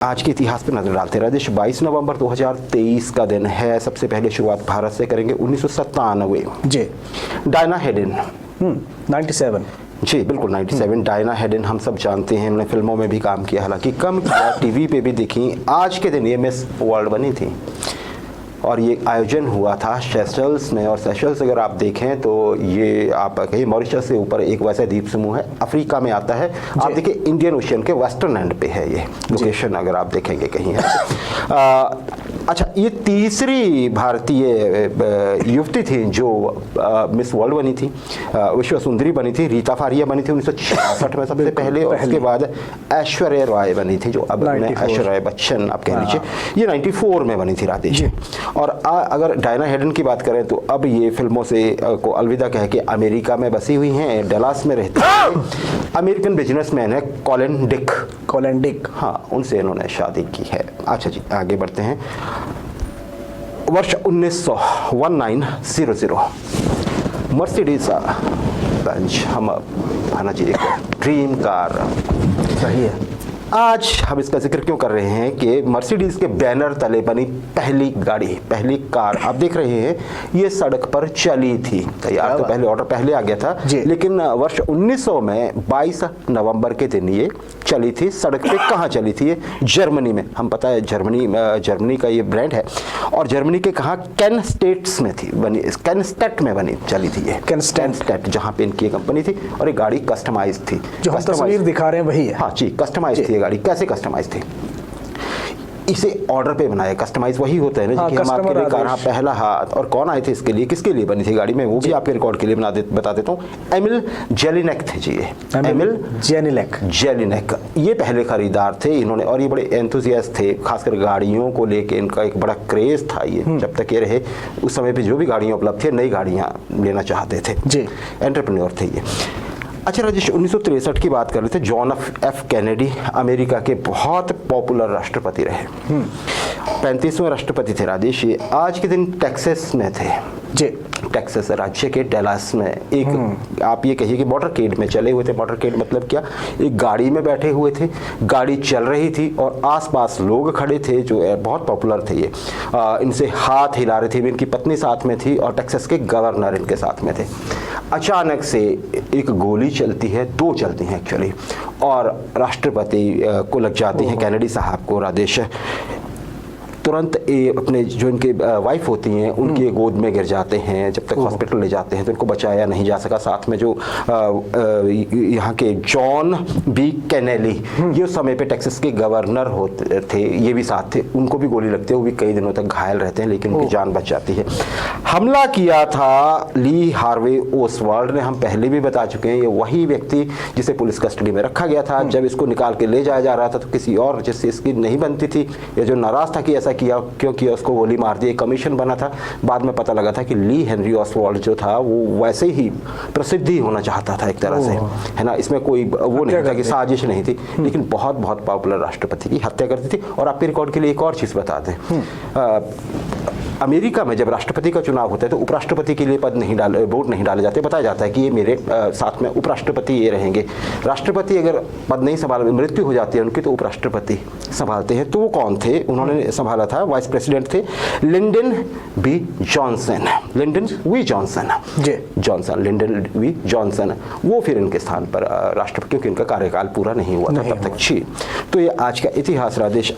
आज के इतिहास पर नजर डालते हैं। राजेश, 22 नवंबर 2023 का दिन है। सबसे पहले शुरुआत भारत से करेंगे। 1997 जी। डायना हेडिन 97 जी बिल्कुल 97। डायना हेडिन हम सब जानते हैं, उन्होंने फिल्मों में भी काम किया, हालांकि कम किया, टीवी पे भी देखी। आज के दिन ये मिस वर्ल्ड बनी थी और ये आयोजन हुआ था सेशल्स में। और सेशल्स अगर आप देखें तो ये आप कहीं मॉरिशस से ऊपर एक वैसा द्वीप समूह है, अफ्रीका में आता है। आप देखिए इंडियन ओशियन के वेस्टर्न एंड पे है ये लोकेशन, अगर आप देखेंगे कहीं है। अच्छा, ये तीसरी भारतीय युवती थी जो मिस वर्ल्ड बनी थी, विश्व सुंदरी बनी थी। रीता फारिया बनी थी 1966 में सबसे पहले, और उसके बाद ऐश्वर्या राय बनी थी, जो अब ऐश्वर्या राय बच्चन आप कह लीजिए। ये 94 में बनी थी राजेश। और अगर डायना हेडन की बात करें तो अब ये फिल्मों से को अलविदा कह के अमेरिका में बसी हुई हैं, डलास में रहती हैं। अमेरिकन बिजनेसमैन है कॉलिन डिक, हाँ, उनसे इन्होंने शादी की है। अच्छा जी, आगे बढ़ते हैं। वर्ष 1900 मर्सिडीज बेंज, हम आना चाहिए ड्रीम कार, सही है। आज हम इसका जिक्र क्यों कर रहे हैं कि मर्सिडीज के बैनर तले बनी पहली गाड़ी, पहली कार आप देख रहे हैं, ये सड़क पर चली थी। तैयार तो पहले ऑर्डर पहले आ गया था, लेकिन वर्ष 1900 में 22 नवंबर के दिन ये चली थी। सड़क पे कहाँ चली थी? ये जर्मनी में। हम पता है जर्मनी का ये ब्रांड है, और जर्मनी के कहाँ कैन स्टेट्स में थी बनी, कैनस्टेट में बनी चली थी ये, कैनस्टेट, जहाँ पे इनकी कंपनी थी। और ये गाड़ी कस्टमाइज थी, जो हम तस्वीर दिखा रहे हैं वही है। हाँ जी, कस्टमाइज थी गाड़ी। कैसे कस्टमाइज थी? इसे ऑर्डर पे बनाया। कस्टमाइज वही होता है ना, कि हम आपके लिए कार, पहला हाथ। और कौन आए थे इसके लिए, किसके लिए बनी थी गाड़ी में, वो भी आपके रिकॉर्ड के लिए बता देता हूँ। एमिल जेलिनेक थे जी, एमिल जेलिनेक ये पहले खरीदार थे इन्होंने, और ये बड़े एंथुसियास्ट थे, खासकर गाड़ियों को लेके इनका एक बड़ा क्रेज था ये। जब तक ये रहे उस समय पे जो भी गाड़ियाँ उपलब्ध थे, नई गाड़ियाँ लेना चाहते थे जी, एंटरप्रेन्योर थे ये। अच्छा राजेश, 1963 की बात कर रहे थे। जॉन एफ कैनेडी अमेरिका के बहुत पॉपुलर राष्ट्रपति रहे, 35वें राष्ट्रपति थे राजेश। ये आज के दिन टेक्सास में थे जी, टेक्सास राज्य के डलास में। एक आप ये कहिए कि मोटरकेड में चले हुए थे। मोटरकेड मतलब क्या? एक गाड़ी में बैठे हुए थे, गाड़ी चल रही थी और आसपास लोग खड़े थे जो बहुत पॉपुलर थे ये। इनसे हाथ हिला रहे थे, इनकी पत्नी साथ में थी और टेक्सास के गवर्नर इनके साथ में थे। अचानक से एक गोली चलती है, दो चलती हैं एक्चुअली, और राष्ट्रपति को लग जाती हैं, कैनेडी साहब को। राजेश तुरंत अपने जो इनके वाइफ होती हैं उनकी गोद में गिर जाते हैं। जब तक हॉस्पिटल ले जाते हैं तो इनको बचाया नहीं जा सका। साथ में जो यहाँ के जॉन बी कैनेली, ये उस समय पे टेक्सास के गवर्नर होते थे, ये भी साथ थे। उनको भी गोली लगती है, वो भी कई दिनों तक घायल रहते हैं, लेकिन उनकी जान बच जाती है। हमला किया था ली हार्वे ओसवाल्ड ने, हम पहले भी बता चुके हैं। ये वही व्यक्ति जिसे पुलिस कस्टडी में रखा गया था। जब इसको निकाल के ले जाया जा रहा था तो किसी और जिससे इसकी नहीं बनती थी, या जो नाराज था कि ऐसा किया क्यों किया, उसको गोली मार दी। कमीशन बना था। बाद में पता लगा था कि ली हेनरी ओसवाल्ड जो था वो वैसे ही प्रसिद्ध ही होना चाहता था एक तरह से, है ना। इसमें कोई वो नहीं था कि साजिश नहीं थी, लेकिन बहुत बहुत पॉपुलर राष्ट्रपति की हत्या करती थी। और आपके रिकॉर्ड के लिए एक और चीज बता दें, अमेरिका में जब राष्ट्रपति का चुनाव होता है तो उपराष्ट्रपति के लिए वोट नहीं डाले जाते। बताया जाता है कि ये मेरे साथ में उपराष्ट्रपति ये रहेंगे। राष्ट्रपति अगर पद नहीं संभाल, मृत्यु हो जाती है उनकी, तो उपराष्ट्रपति संभालते हैं। तो वो कौन थे? उन्होंने संभाला था, वाइस प्रेसिडेंट थे Lyndon B Johnson, Lyndon B Johnson. वो फिर इनके स्थान पर राष्ट्रपति, क्योंकि इनका कार्यकाल पूरा नहीं हुआ था तब तक। तो ये आज का इतिहास राजेश।